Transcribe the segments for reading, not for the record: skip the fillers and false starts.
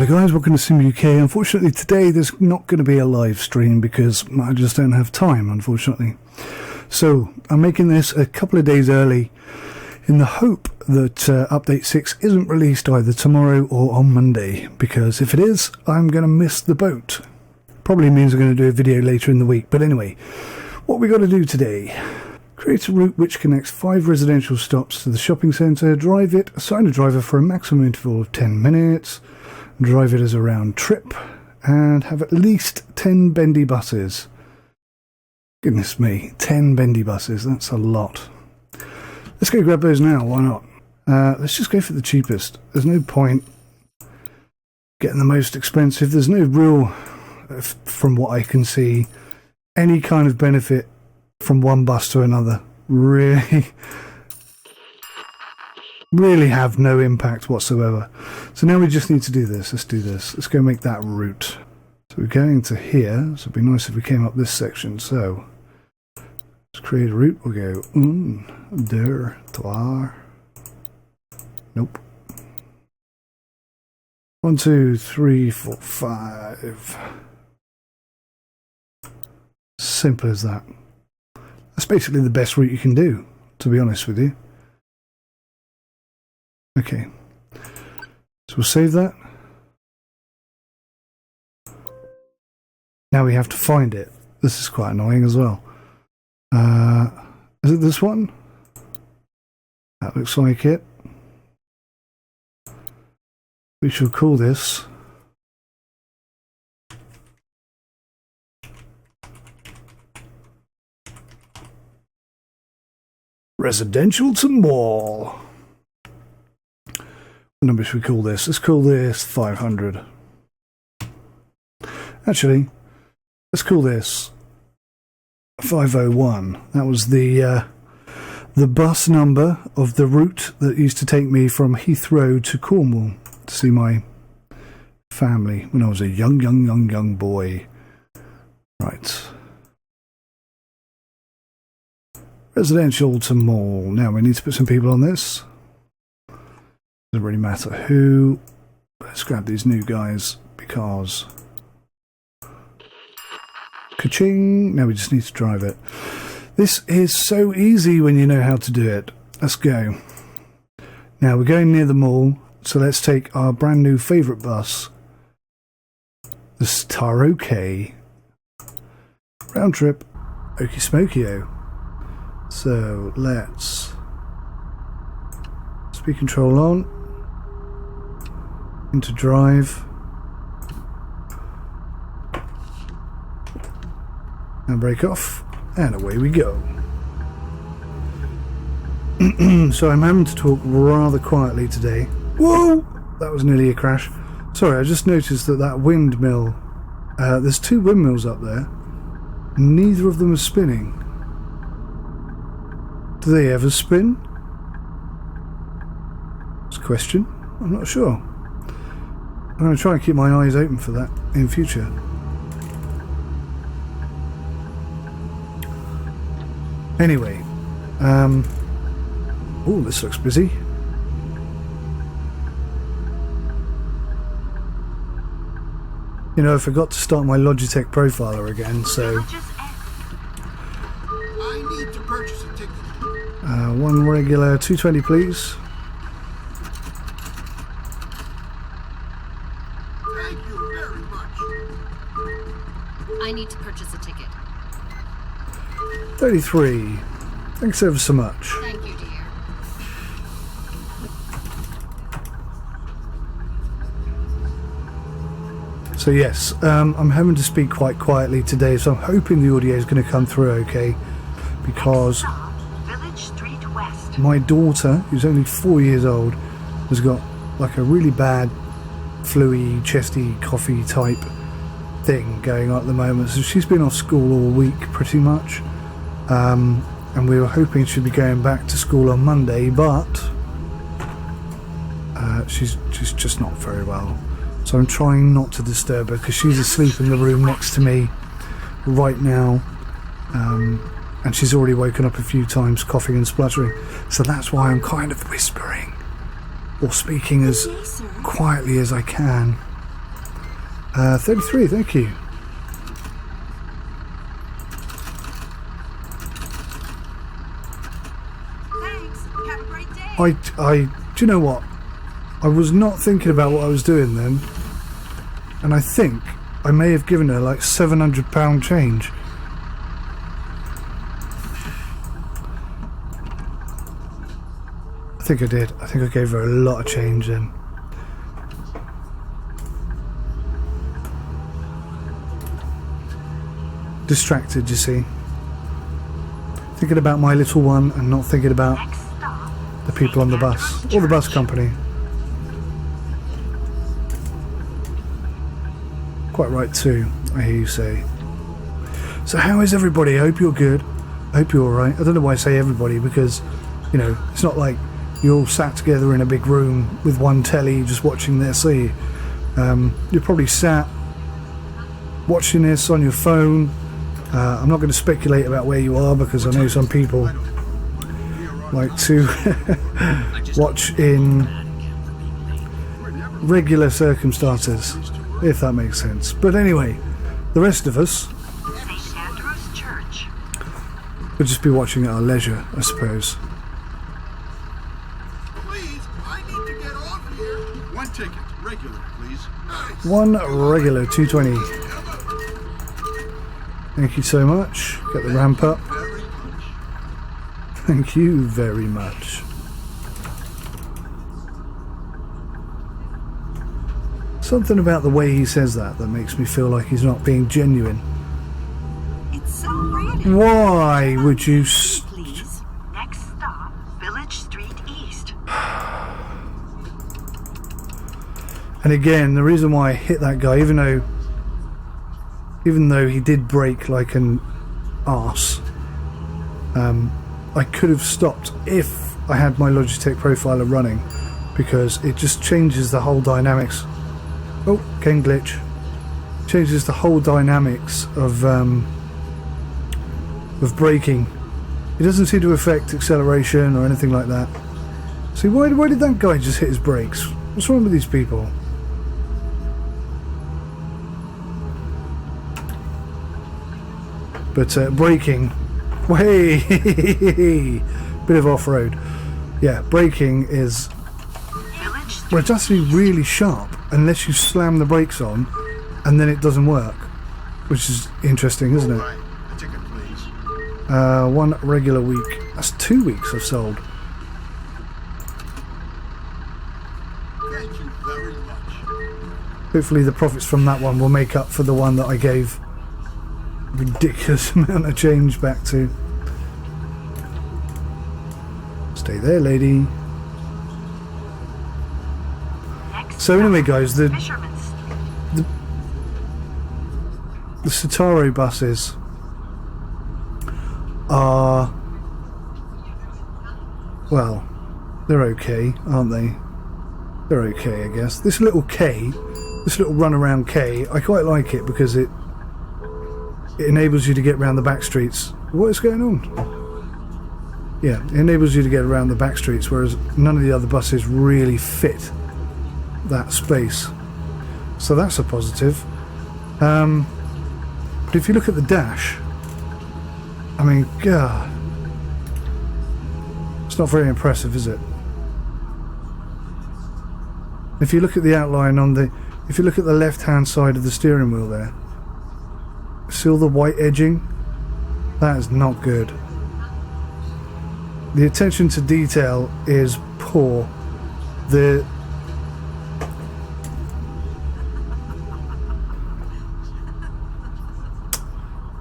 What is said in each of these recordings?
Hello guys, welcome to Sim UK. Unfortunately today there's not going to be a live stream because I just don't have time, unfortunately. So I'm making this a couple of days early in the hope that update 6 isn't released either tomorrow or on Monday, because if it is, I'm going to miss the boat. Probably means I'm going to do a video later in the week, but anyway, what we got to do today: create a route which connects 5 residential stops to the shopping centre, drive it, assign a driver for a maximum interval of 10 minutes, drive it as a round trip, and have at least 10 bendy buses. Goodness me, 10 bendy buses, that's a lot. Let's go grab those now, why not? Let's just go for the cheapest. There's no point getting the most expensive. There's no real, from what I can see, any kind of benefit from one bus to another. Really have no impact whatsoever. So now we just need to do this. Let's do this. Let's go make that route. So we're going to here, so it'd be nice if we came up this section. So let's create a route. We'll go deux, trois. Nope. 1, 2, 3, 4, 5. Simple as that. That's basically the best route you can do, to be honest with you. Okay, so we'll save that. Now we have to find it. This is quite annoying as well. Is it this one? That looks like it. We shall call this Residential to Mall. What number should we call this? Let's call this 500. Actually, let's call this 501. That was the bus number of the route that used to take me from Heathrow to Cornwall to see my family when I was a young boy. Right. Residential to Mall. Now we need to put some people on this. Doesn't really matter who. Let's grab these new guys because ka-ching. Now we just need to drive it. This is so easy when you know how to do it. Let's go. Now we're going near the mall, so let's take our brand new favourite bus, the Taro K. Round trip, Okie Smokio. So let's speed control on. Into drive, and brake off, and away we go. So I'm having to talk rather quietly today. Whoa! That was nearly a crash. Sorry, I just noticed that windmill, there's 2 windmills up there. Neither of them are spinning. Do they ever spin? That's a question. I'm not sure. I'm going to try and keep my eyes open for that in future. Anyway, oh, this looks busy. You know, I forgot to start my Logitech profiler again, so I need to purchase a ticket. 1 regular, 220 please. I need to purchase a ticket. 33. Thanks ever so much. Thank you, dear. So yes, I'm having to speak quite quietly today, so I'm hoping the audio is going to come through okay, because Village Street West. my daughter, who's only 4 years old, has got like a really bad flu-y, chesty, coughy type thing going on at the moment, so she's been off school all week pretty much, and we were hoping she'd be going back to school on Monday, but she's just not very well, so I'm trying not to disturb her because she's asleep in the room next to me right now, and she's already woken up a few times coughing and spluttering, so that's why I'm kind of whispering or speaking as quietly as I can. 33, thank you. Thanks. Have a great day. Do you know what? I was not thinking about what I was doing then, and I think I may have given her like £700 change. I think I did. I think I gave her a lot of change then. Distracted, you see. Thinking about my little one and not thinking about Next stop, the people on the bus, or the bus company. Quite right too, I hear you say. So how is everybody? I hope you're good. I hope you're alright. I don't know why I say everybody, because, you know, it's not like you're all sat together in a big room with one telly just watching this, are you? You're probably sat watching this on your phone. I'm not going to speculate about where you are, because I know some people like to watch in regular circumstances, if that makes sense. But anyway, the rest of us St. Andrew's Church. would just be watching at our leisure, I suppose. Please, I need to get off here. One ticket, regular, please. Nice. One regular, 220. Thank you so much. Get the ramp up. Very much. Thank you very much. Something about the way he says that makes me feel like he's not being genuine. It's so pretty. Why would you... Please. Next stop, Village Street East. And again, the reason why I hit that guy, even though he did brake like an arse, I could have stopped if I had my Logitech Profiler running, because it just changes the whole dynamics. Oh, game glitch. Changes the whole dynamics of braking. It doesn't seem to affect acceleration or anything like that. See, why did that guy just hit his brakes? What's wrong with these people? But braking, way bit of off-road. Yeah, braking is, Village Street. well, it's actually really sharp unless you slam the brakes on, and then it doesn't work, which is interesting, isn't it? Right, a ticket, please. One regular week. That's 2 weeks I've sold. Thank you very much. Hopefully the profits from that one will make up for the one that I gave a ridiculous amount of change back to. Stay there, lady. Next So anyway, guys, the Fisherman's Street. Citaro buses are, well, they're okay, aren't they? They're okay, I guess. This little K, this little run around K, I quite like it because it enables you to get around the back streets. What is going on? Yeah, it enables you to get around the back streets, whereas none of the other buses really fit that space. So that's a positive. But if you look at the dash, I mean, God, it's not very impressive, is it? If you look at the outline on the, if you look at the left-hand side of the steering wheel there, see all the white edging? That is not good. The attention to detail is poor. The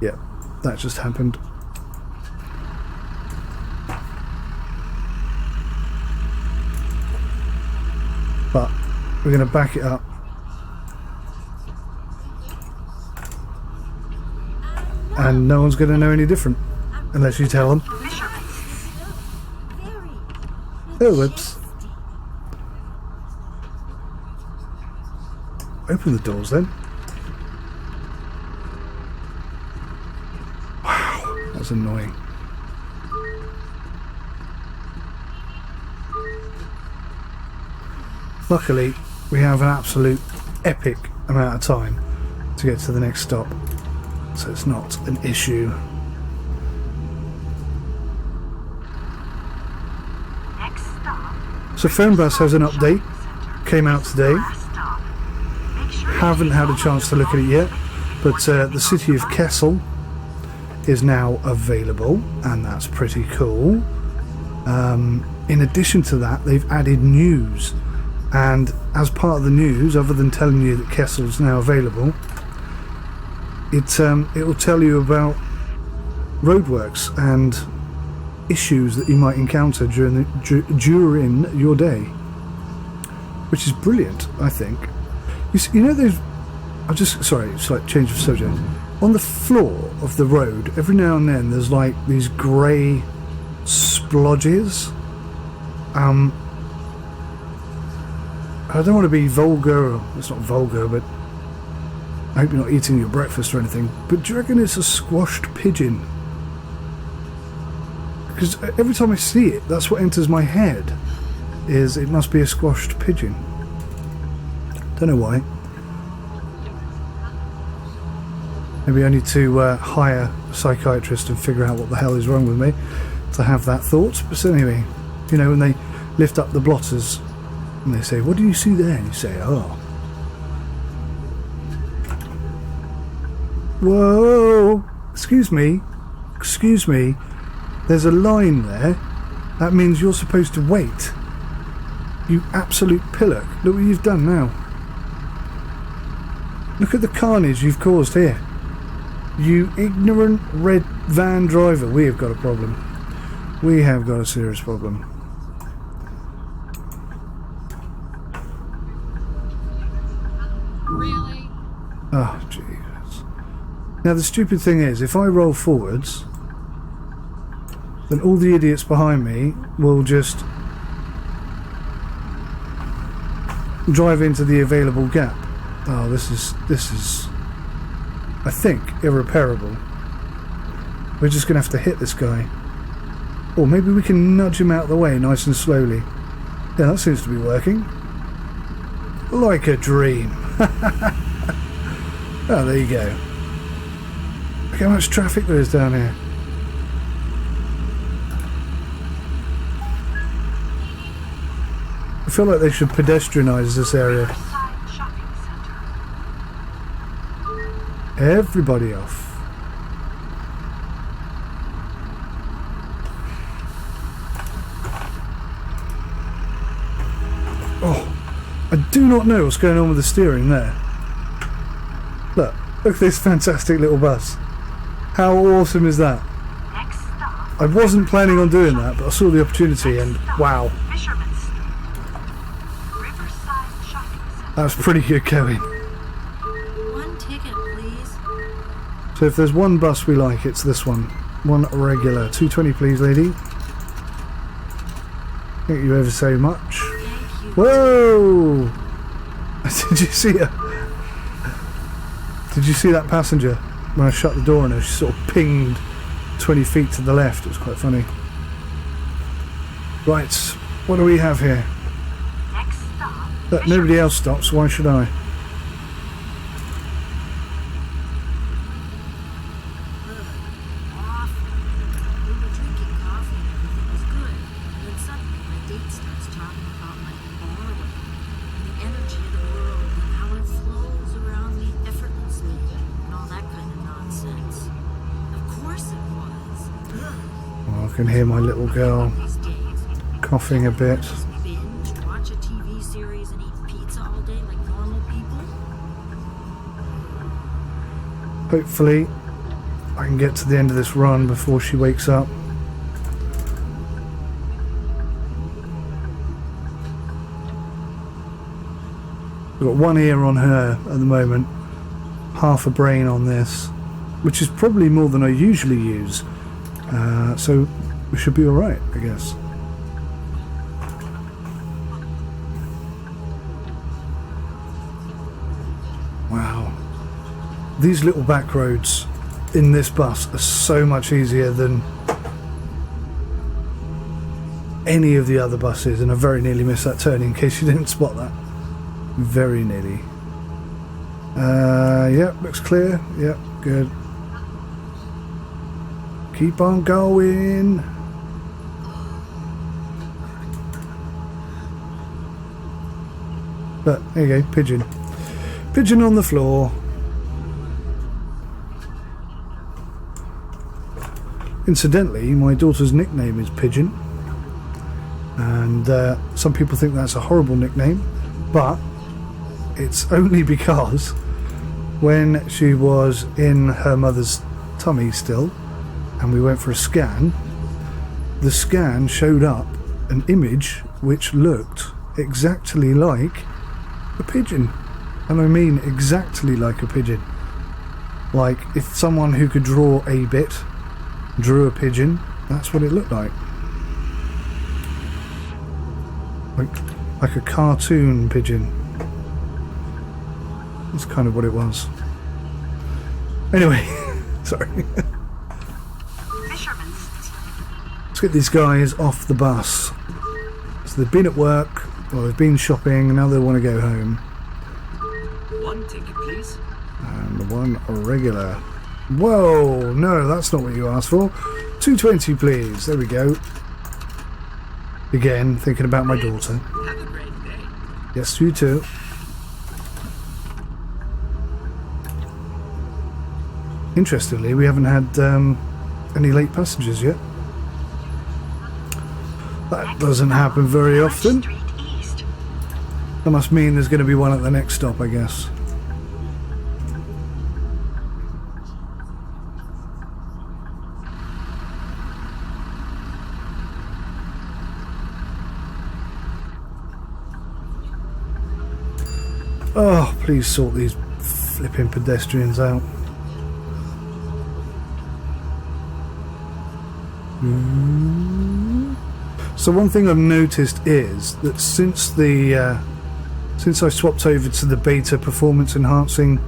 yeah, that just happened. But we're going to back it up. And no one's going to know any different unless you tell them. Oh, whoops. Open the doors then. Wow, that's annoying. Luckily, we have an absolute epic amount of time to get to the next stop, so it's not an issue. Next stop. So Fernbus has an update, came out today. Last stop. Make sure Haven't had a chance to look at it yet, but the city of Kessel is now available, and that's pretty cool. In addition to that, they've added news, and as part of the news, other than telling you that Kessel's now available, it will tell you about roadworks and issues that you might encounter during your day, which is brilliant, I think. You know those... sorry, slight change of subject. On the floor of the road, every now and then there's like these grey splodges. I don't want to be vulgar, it's not vulgar, but I hope you're not eating your breakfast or anything, but do you reckon it's a squashed pigeon? Because every time I see it, that's what enters my head, is it must be a squashed pigeon. Don't know why. Maybe I need to hire a psychiatrist and figure out what the hell is wrong with me to have that thought. But anyway, you know, when they lift up the blotters and they say, "What do you see there?" and you say, "Oh, whoa, excuse me, there's a line there. That means you're supposed to wait. You absolute pillock. Look what you've done now. Look at the carnage you've caused here. You ignorant red van driver." We have got a problem. We have got a serious problem. Really? Oh, Jesus. Now, the stupid thing is, if I roll forwards, then all the idiots behind me will just drive into the available gap. Oh, this is, I think, irreparable. We're just going to have to hit this guy. Or maybe we can nudge him out of the way nice and slowly. Yeah, that seems to be working. Like a dream. Oh, there you go. Look how much traffic there is down here. I feel like they should pedestrianise this area. Riverside Shopping Center. Everybody off. Oh, I do not know what's going on with the steering there. Look at this fantastic little bus. How awesome is that? Next stop. I wasn't planning on doing that, but I saw the opportunity and wow, Fisherman's Street. Riverside Shopping Center. that's pretty good going. One ticket, please. So if there's one bus we like, it's this one. One regular. 220 please, lady. Thank you ever so much. Thank you. Whoa! Did you see her? Did you see that passenger? When I shut the door on her, she sort of pinged 20 feet to the left. It was quite funny. Right, what do we have here? Next stop. Look, nobody else stops, why should I? We were drinking coffee and everything was good. And then suddenly my date starts talking about my aura and the energy of the world and how it flows around me effortlessly and all that kind of nonsense. Of course it was. Oh, I can hear my little girl These days, coughing a bit. just binge, watch a TV series and eat pizza all day like normal people. Hopefully I can get to the end of this run before she wakes up. I've got one ear on her at the moment, half a brain on this, which is probably more than I usually use, so we should be alright, I guess. Wow. These little back roads in this bus are so much easier than any of the other buses, and I very nearly missed that turn in case you didn't spot that. Very nearly. Yep, looks clear. Yep, good. Keep on going. But there you go, pigeon. Pigeon on the floor. Incidentally, my daughter's nickname is Pigeon, and some people think that's a horrible nickname, but it's only because when she was in her mother's tummy still, and we went for a scan, the scan showed up an image which looked exactly like a pigeon. And I mean exactly like a pigeon. Like if someone who could draw a bit drew a pigeon, that's what it looked like. Like a cartoon pigeon. That's kind of what it was. Anyway, sorry. Let's get these guys off the bus. So they've been at work, or they've been shopping, and now they want to go home. One ticket, please. And one regular. Whoa, no, that's not what you asked for. 220, please. There we go. Again, thinking about my daughter. Have a great day. Yes, you too. Interestingly, we haven't had any late passengers yet. That doesn't happen very often. That must mean there's going to be one at the next stop, I guess. Oh, please sort these flipping pedestrians out. So one thing I've noticed is that since I swapped over to the beta performance enhancing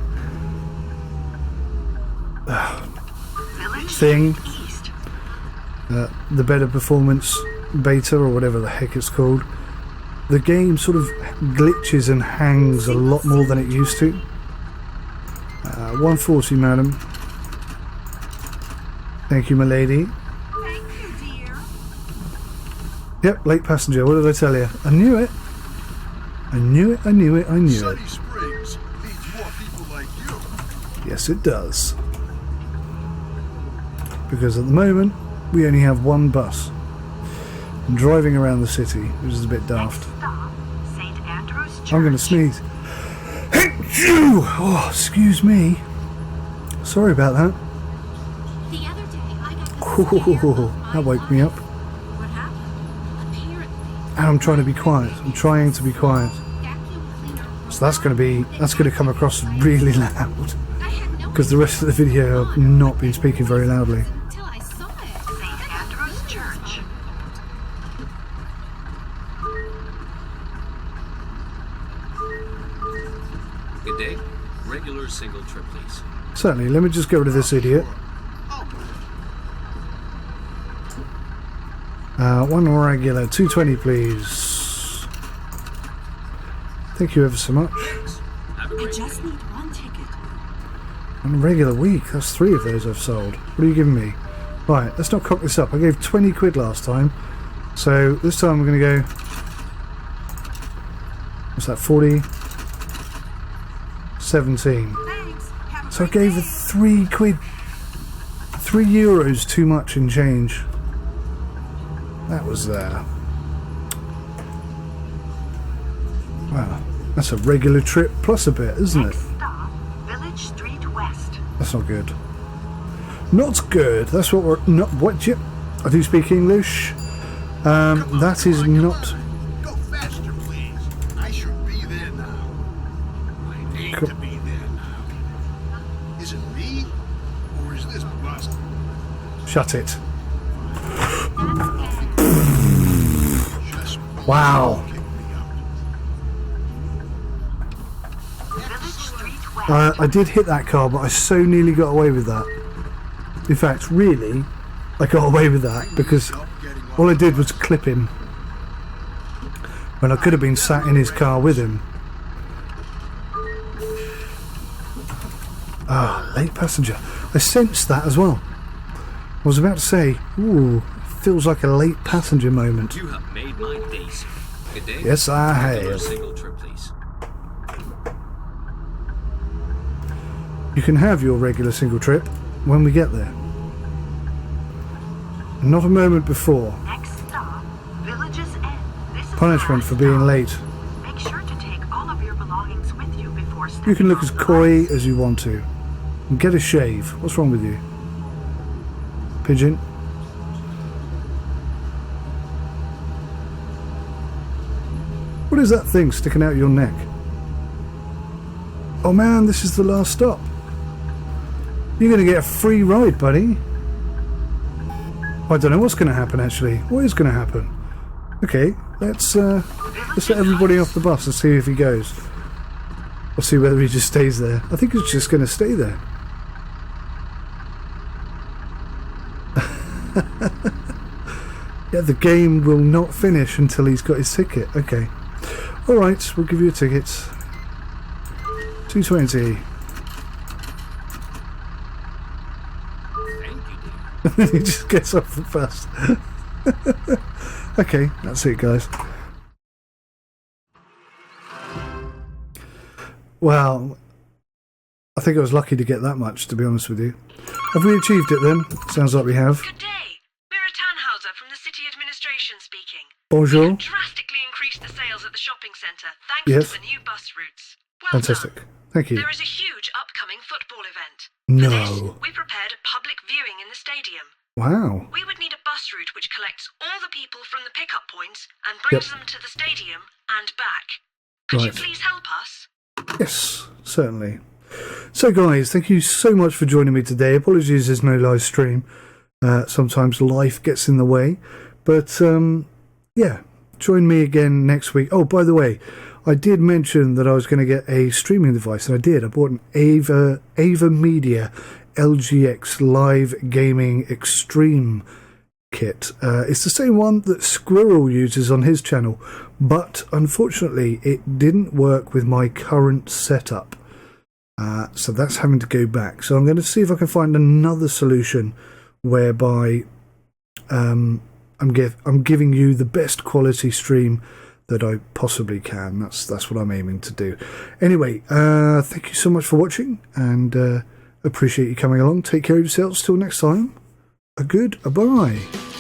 thing, the better performance beta or whatever the heck it's called, the game sort of glitches and hangs a lot more than it used to. 140, madam. Thank you, my lady. Thank you, dear. Yep, late passenger. What did I tell you? I knew it. I knew it, I knew it, I knew it. Sunny Springs needs more people like you. Yes, it does. Because at the moment, we only have one bus. I'm driving around the city, which is a bit daft. Stop, St. Andrew's Church. I'm going to sneeze. Oh, excuse me. Sorry about that. The other day, I got the Ooh, that woke me up. What happened? Apparently, And I'm trying to be quiet. I'm trying to be quiet. vacuum cleaner. So that's going to come across really loud. I had no Because the rest of the video I've not been speaking very loudly. until I saw it. St. Andrew's Church. Good day. Regular single trip, please. Certainly, let me just get rid of this idiot. One regular, 220 please. Thank you ever so much. Have a I great just day. need one ticket. On a regular week, that's 3 of those I've sold. What are you giving me? Right, let's not cock this up. I gave 20 quid last time. So this time I'm going to go... What's that, 40? 17. Thanks. Have a So I great gave her day. 3 quid. €3 too much in change. That was there. Wow, that's a regular trip plus a bit, isn't it? Next stop, Village Street West. That's not good. Not good. That's what we're not. What? Yep. I do speak English. That is not. Go faster, please. I should be there now. I need Cool. to be there now. Is it me? Or is this bus? Shut it. Just Wow. kick me out. Village Street West. I did hit that car, but I so nearly got away with that. In fact, really, I got away with that because all I did was clip him when I could have been sat in his car with him. Ah, late passenger. I sensed that as well. I was about to say, ooh, feels like a late passenger moment. You have made my day, sir. Good day. Yes, I Regular have. single trip, please. You can have your regular single trip when we get there. Not a moment before. Next stop, Village's End. This is Punishment the for last being stop. late. Make sure to take all of your belongings with you before stepping You can look off as the coy bus. as you want to. And get a shave. What's wrong with you? Pigeon? What is that thing sticking out your neck? Oh man, this is the last stop. You're going to get a free ride, buddy. I don't know what's going to happen, actually. What is going to happen? Okay, let's let everybody off the bus and see if he goes. I'll see whether he just stays there. I think he's just going to stay there. Yeah, the game will not finish until he's got his ticket. Okay. Alright, we'll give you a ticket. 220. Thank you, dear. He just gets off the bus. Okay, that's it, guys. Well, I think I was lucky to get that much, to be honest with you. Have we achieved it then? Sounds like we have. Good day. Mira Tannhauser from the city administration speaking. Bonjour. We've drastically increased the sales at the shopping centre thanks Yes. to the new bus routes. Well Fantastic. done. Thank you. There is a huge upcoming football event. No. For this, we prepared a public viewing in the stadium. Wow. We would need a bus route which collects all the people from the pickup points and brings Yep. them to the stadium and back. Could you Right. please help us? Yes, certainly. So guys, thank you so much for joining me today. Apologies there's no live stream. Sometimes life gets in the way. But yeah, join me again next week. Oh, by the way, I did mention that I was going to get a streaming device, and I did. I bought an Ava Media LGX Live Gaming Extreme kit. It's the same one that Squirrel uses on his channel, but unfortunately it didn't work with my current setup. So that's having to go back. So I'm going to see if I can find another solution whereby I'm giving you the best quality stream that I possibly can. That's what I'm aiming to do. Anyway, thank you so much for watching, and appreciate you coming along. Take care of yourselves till next time. A bye.